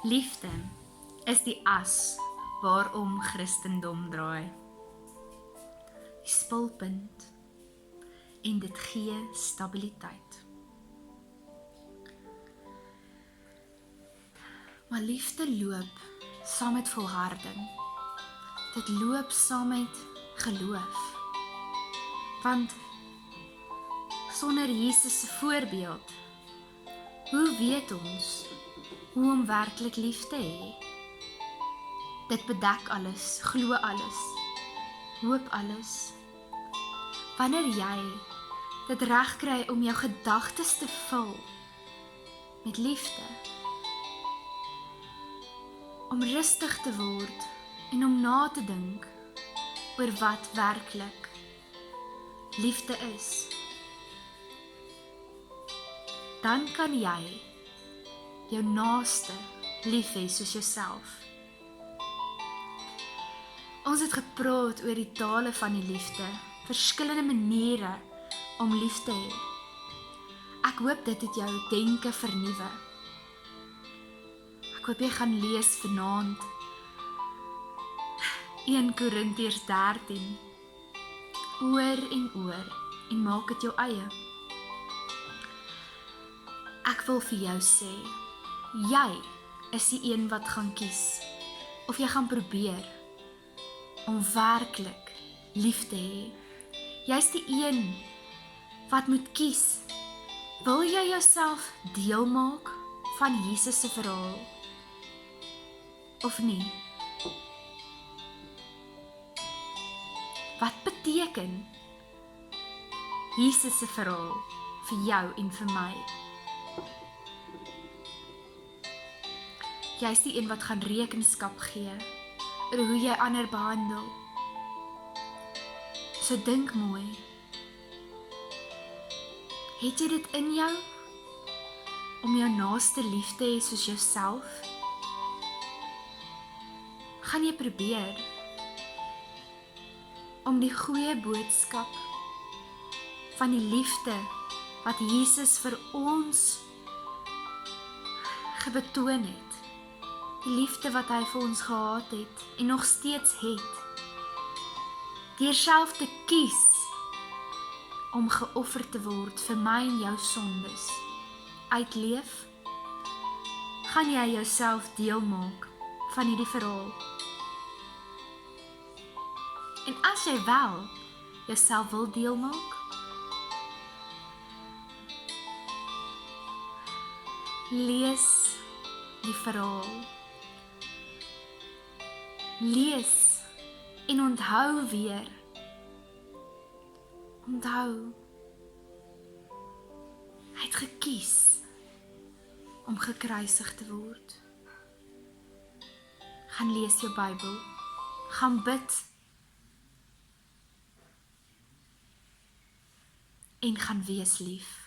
Liefde is die as waarom Christendom draai. Die spulpunt en dit gee stabiliteit. Maar liefde loop saam met volharding. Dit loop saam met geloof. Want sonder Jesus se voorbeeld, hoe weet ons hoe om werklik lief te hê? Dit bedek alles, glo alles, hoop alles. Wanneer jy dit reg kry om jou gedagtes te vul met liefde, om rustig te word en om na te dink oor wat werklik liefde is, dan kan jy jou naaste lief hê soos jouself. Ons het gepraat oor die tale van die liefde, verskillende maniere om lief te hê. Ek hoop dit het jou denke vernuwe. Ek hoop jy gaan lees vanaand 1 Korintiërs 13 oor en maak dit jou eie. Ek wil vir jou sê, jy is die een wat gaan kies, of jy gaan probeer om werklik lief te hê. Jy is die een wat moet kies. Wil jy jouself deel maak van Jesus se verhaal of nie? Wat beteken Jesus se verhaal vir jou en vir my? Jy is die een wat gaan rekenskap gee oor hoe jy ander behandel. So dink mooi. Het jy dit in jou om jou naaste lief te hê soos jouself? Gaan jy probeer om die goeie boodskap van die liefde wat Jesus vir ons gebetoon het, die liefde wat hy vir ons gehad het en nog steeds het, deur self te kies om geoffer te word vir my en jou sondes, uitleef, gaan jy jouself deel maak van hierdie verhaal. En as jy wel jouself wil deel maak, lees die verhaal. Lees en onthou weer. Onthou, hy het gekies om gekruisig te word. Gaan lees jou Bybel, gaan bid en gaan wees lief.